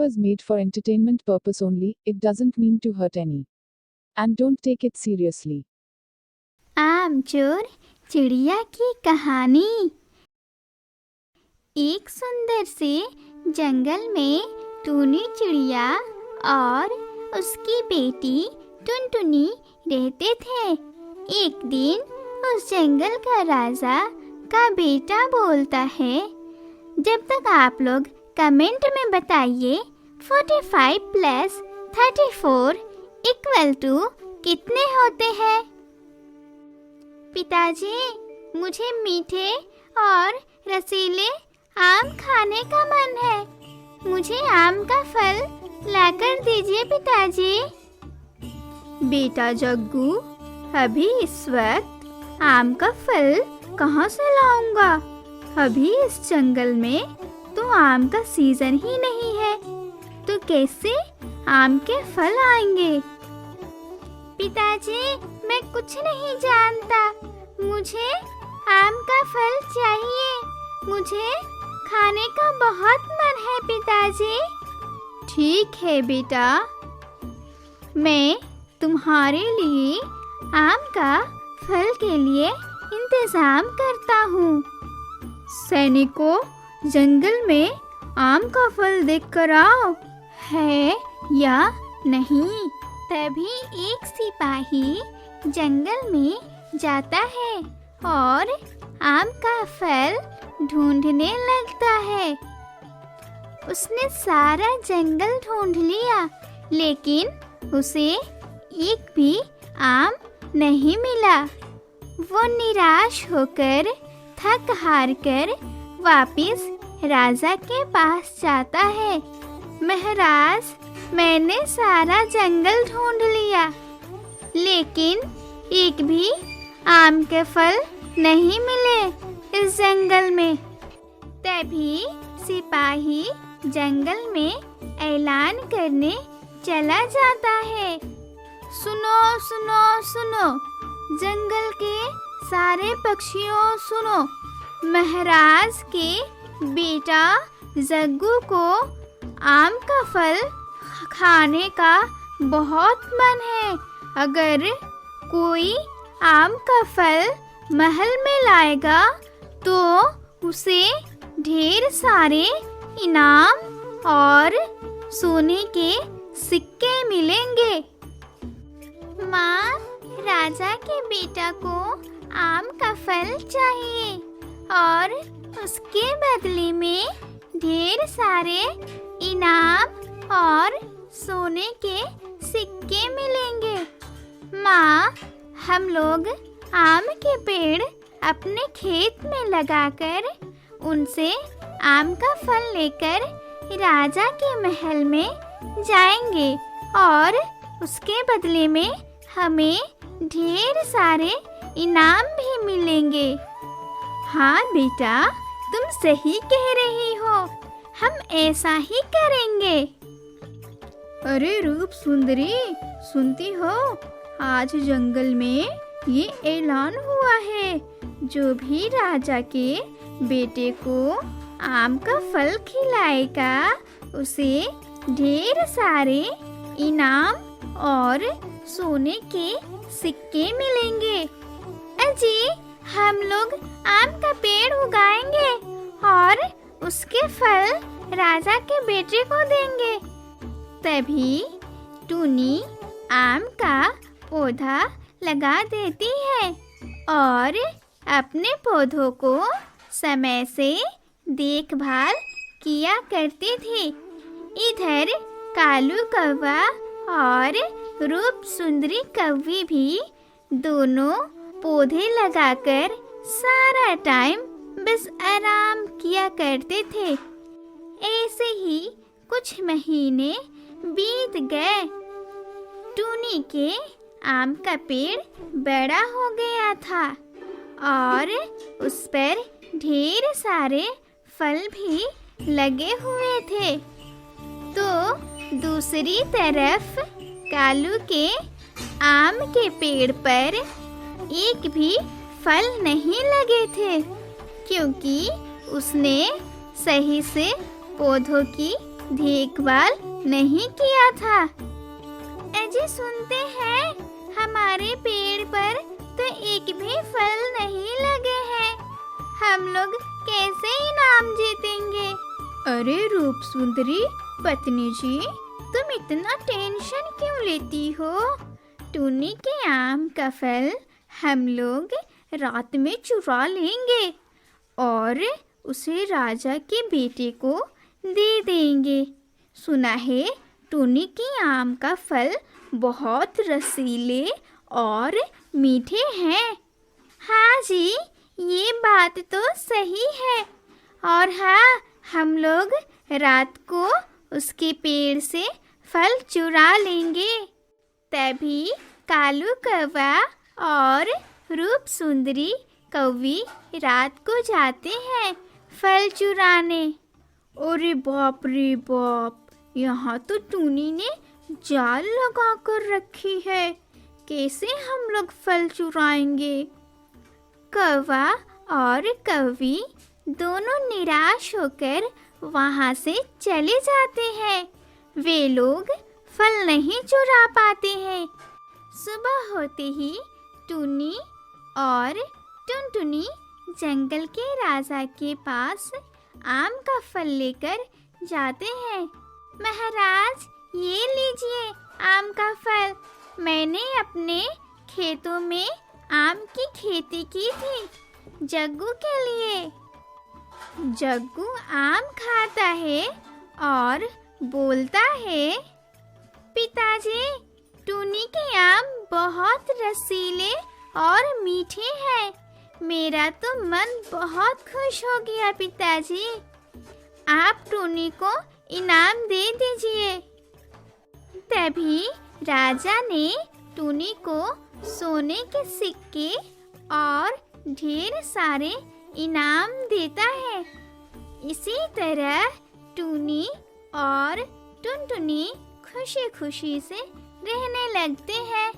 is made for entertainment purpose only, it doesn't mean to hurt any. And don't take it seriously. आमचोर चिड़िया की कहानी। एक सुंदर से जंगल में टूनी चिड़िया और उसकी बेटी टुनटुनी रहते थे। एक दिन उस जंगल का राजा का बेटा बोलता है, जब तक आप लोग कमेंट में बताइए 45 प्लस 34 इक्वल टू कितने होते हैं। पिताजी, मुझे मीठे और रसीले आम खाने का मन है। मुझे आम का फल लाकर दीजिए पिताजी। बेटा जग्गू, अभी इस वक्त आम का फल कहाँ से लाऊंगा? अभी इस जंगल में तो आम का सीजन ही नहीं है, तो कैसे आम के फल आएंगे? पिताजी, मैं कुछ नहीं जानता। मुझे आम का फल चाहिए। मुझे खाने का बहुत मन है पिताजी। ठीक है बेटा, मैं तुम्हारे लिए आम का फल के लिए इंतजाम करता हूँ। सैनिकों, जंगल में आम का फल देखकर आओ, है या नहीं। तभी एक सिपाही जंगल में जाता है और आम का फल ढूंढने लगता है। उसने सारा जंगल ढूंढ लिया, लेकिन उसे एक भी आम नहीं मिला। वो निराश होकर थक हार कर वापिस राजा के पास जाता है। महाराज, मैंने सारा जंगल ढूंढ लिया, लेकिन एक भी आम के फल नहीं मिले इस जंगल में। तभी सिपाही जंगल में ऐलान करने चला जाता है, सुनो सुनो सुनो, जंगल के सारे पक्षियों सुनो, महाराज के बेटा जग्गू को आम का फल खाने का बहुत मन है। अगर कोई आम का फल महल में लाएगा तो उसे ढेर सारे इनाम और सोने के सिक्के मिलेंगे। माँ, राजा के बेटा को आम का फल चाहिए और उसके बदले में ढेर सारे इनाम और सोने के सिक्के मिलेंगे। माँ, हम लोग आम के पेड़ अपने खेत में लगाकर उनसे आम का फल लेकर राजा के महल में जाएंगे और उसके बदले में हमें ढेर सारे इनाम भी मिलेंगे। हाँ बेटा, तुम सही कह रही हो, हम ऐसा ही करेंगे। अरे रूप सुंदरी, सुनती हो? आज जंगल में ये ऐलान हुआ है, जो भी राजा के बेटे को आम का फल खिलाएगा उसे ढेर सारे इनाम और सोने के सिक्के मिलेंगे। अजी, हम लोग आम का पेड़ उगाएंगे और उसके फल राजा के बेटे को देंगे। तभी टूनी आम का पौधा लगा देती है और अपने पौधों को समय से देखभाल किया करती थी। इधर कालू कौवा और रूप सुंदरी कौवी भी दोनों पौधे लगाकर सारा टाइम बस आराम किया करते थे। ऐसे ही कुछ महीने बीत गए। टूनी के आम का पेड़ बड़ा हो गया था और उस पर ढेर सारे फल भी लगे हुए थे। तो दूसरी तरफ कालू के आम के पेड़ पर एक भी फल नहीं लगे थे, क्योंकि उसने सही से पौधों की देखभाल नहीं किया था। अजी सुनते हैं, हमारे पेड़ पर तो एक भी फल नहीं लगे हैं। हम लोग कैसे इनाम जीतेंगे? अरे रूप सुंदरी पत्नी जी, तुम इतना टेंशन क्यों लेती हो? टूनी के आम का फल हम लोग रात में चुरा लेंगे और उसे राजा के बेटे को दे देंगे। सुना है टूनी के आम का फल बहुत रसीले और मीठे हैं। हाँ जी, ये बात तो सही है। और हाँ, हम लोग रात को उसके पेड़ से फल चुरा लेंगे। तभी कालू कौवा और रूप सुंदरी कौवी रात को जाते हैं फल चुराने। अरे बाप रे बाप, यहाँ तो टूनी ने जाल लगा कर रखी है। कैसे हम लोग फल चुराएंगे? कौवा और कौवी दोनों निराश होकर वहाँ से चले जाते हैं। वे लोग फल नहीं चुरा पाते हैं। सुबह होते ही टूनी और टुनटुनी जंगल के राजा के पास आम का फल लेकर जाते हैं। महाराज, ये लीजिए आम का फल। मैंने अपने खेतों में आम की खेती की थी जग्गू के लिए। जग्गू आम खाता है और बोलता है, पिताजी, टूनी के आम बहुत रसीले और मीठे हैं। मेरा तो मन बहुत खुश हो गया पिताजी। आप टूनी को इनाम दे दीजिए। तभी राजा ने टूनी को सोने के सिक्के और ढेर सारे इनाम देता है। इसी तरह टूनी और टुनटुनी खुशी खुशी से रहने लगते हैं।